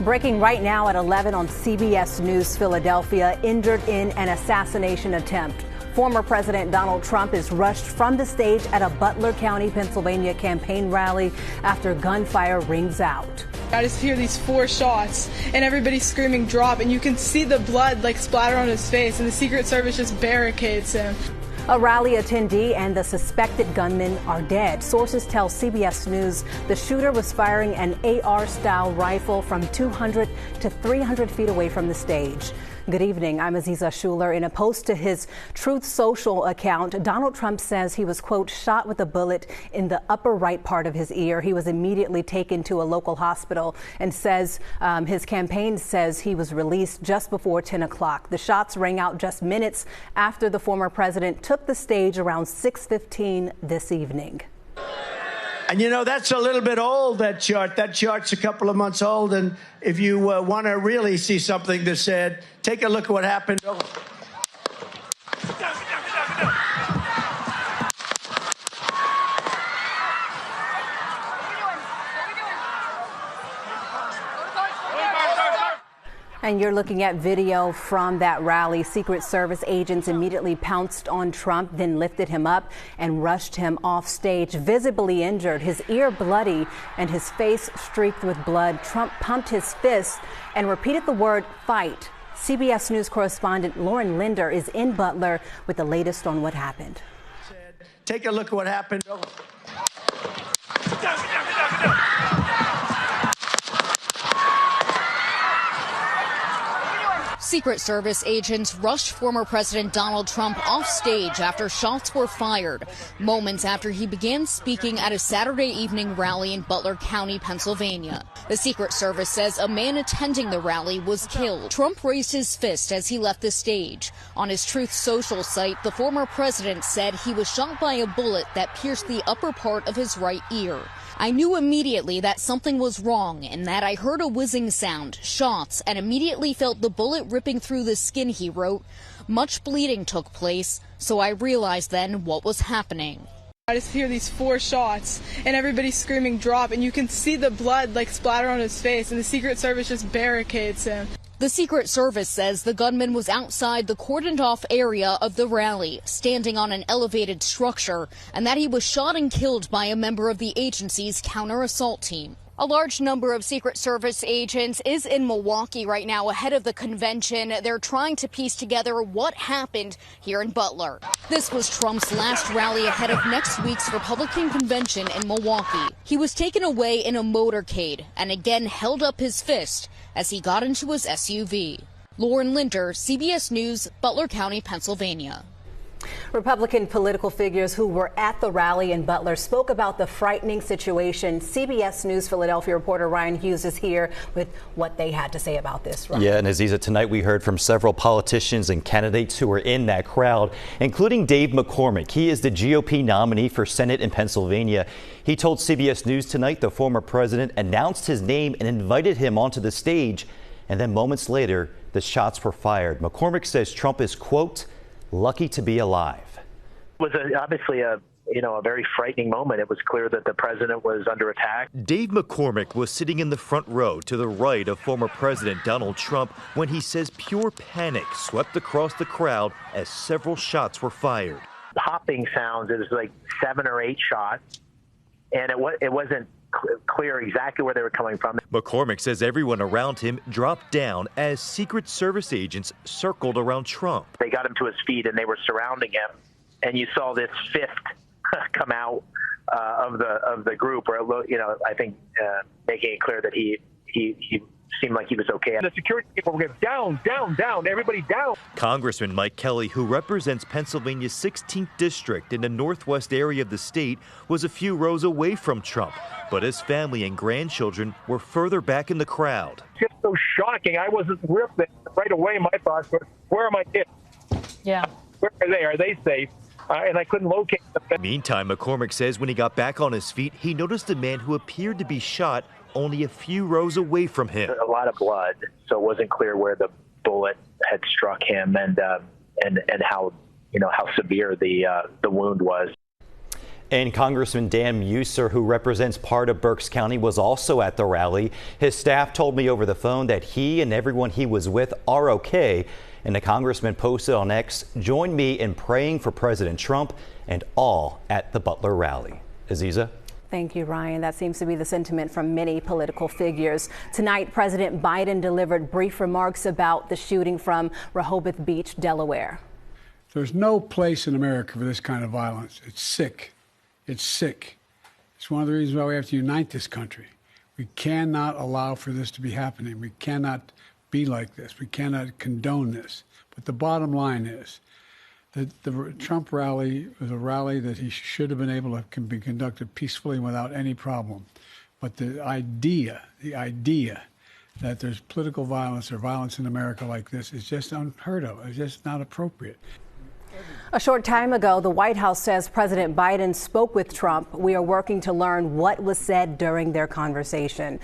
Breaking right now at 11 on CBS News Philadelphia, injured in an assassination attempt. Former President Donald Trump is rushed from the stage at a Butler County, Pennsylvania campaign rally after gunfire rings out. I just hear these 4 shots and everybody's screaming drop, and you can see the blood like splatter on his face, and the Secret Service just barricades him. A rally attendee and the suspected gunman are dead. Sources tell CBS News the shooter was firing an AR-style rifle from 200 to 300 feet away from the stage. Good evening. I'm Aziza Shuler. In a post to his Truth Social account, Donald Trump says he was, quote, shot with a bullet in the upper right part of his ear. He was immediately taken to a local hospital and says his campaign says he was released just before 10 o'clock. The shots rang out just minutes after the former president took the stage around 6:15 this evening. And you know, that's a little bit old, that chart. That chart's a couple of months old. And if you want to really see something that's said, take a look at what happened. And you're looking at video from that rally. Secret Service agents immediately pounced on Trump, then lifted him up and rushed him off stage, visibly injured, his ear bloody and his face streaked with blood. Trump pumped his fist and repeated the word fight. CBS News correspondent Lauren Linder is in Butler with the latest on what happened. Take a look at what happened. Secret Service agents rushed former President Donald Trump off stage after shots were fired, moments after he began speaking at a Saturday evening rally in Butler County, Pennsylvania. The Secret Service says a man attending the rally was killed. Trump raised his fist as he left the stage. On his Truth Social site, the former president said he was shot by a bullet that pierced the upper part of his right ear. I knew immediately that something was wrong and that I heard a whizzing sound, shots, and immediately felt the bullet ripping through the skin, he wrote. Much bleeding took place, so I realized then what was happening. I just hear these 4 shots and everybody's screaming drop, and you can see the blood like splatter on his face, and the Secret Service just barricades him. The Secret Service says the gunman was outside the cordoned-off area of the rally, standing on an elevated structure, and that he was shot and killed by a member of the agency's counter-assault team. A large number of Secret Service agents is in Milwaukee right now ahead of the convention. They're trying to piece together what happened here in Butler. This was Trump's last rally ahead of next week's Republican convention in Milwaukee. He was taken away in a motorcade and again held up his fist as he got into his SUV. Lauren Linder, CBS News, Butler County, Pennsylvania. Republican political figures who were at the rally in Butler spoke about the frightening situation. CBS News Philadelphia reporter Ryan Hughes is here with what they had to say about this. Ryan. Yeah, and Aziza, tonight we heard from several politicians and candidates who were in that crowd, including Dave McCormick. He is the GOP nominee for Senate in Pennsylvania. He told CBS News tonight the former president announced his name and invited him onto the stage. And then moments later, the shots were fired. McCormick says Trump is, quote, lucky to be alive. It was obviously a very frightening moment. It was clear that the president was under attack. Dave McCormick was sitting in the front row to the right of former President Donald Trump when he says pure panic swept across the crowd as several shots were fired. Popping sounds. It was like 7 or 8 shots, and it wasn't clear exactly where they were coming from. McCormick says everyone around him dropped down as Secret Service agents circled around Trump. They got him to his feet and they were surrounding him, and you saw this fist come out of the group, or I think making it clear that he seemed like he was okay. The security people were down, everybody down. Congressman Mike Kelly, who represents Pennsylvania's 16th district in the northwest area of the state, was a few rows away from Trump, but his family and grandchildren were further back in the crowd. It's just so shocking. I wasn't with it right away. My thoughts were, where are my kids? Yeah. Where are they? Are they safe? And I couldn't locate them. Meantime, McCormick says when he got back on his feet, he noticed a man who appeared to be shot only a few rows away from him. A lot of blood, so it wasn't clear where the bullet had struck him and how severe the wound was. And Congressman Dan Muser, who represents part of Berks County, was also at the rally. His staff told me over the phone that he and everyone he was with are okay. And the congressman posted on X, "Join me in praying for President Trump and all at the Butler rally." Aziza? Thank you, Ryan. That seems to be the sentiment from many political figures. Tonight, President Biden delivered brief remarks about the shooting from Rehoboth Beach, Delaware. There's no place in America for this kind of violence. It's sick. It's sick. It's one of the reasons why we have to unite this country. We cannot allow for this to be happening. We cannot be like this. We cannot condone this. But the bottom line is that the Trump rally was a rally that he should have been able to can be conducted peacefully without any problem. But the idea that there's political violence or violence in America like this is just unheard of. It's just not appropriate. A short time ago, the White House says President Biden spoke with Trump. We are working to learn what was said during their conversation.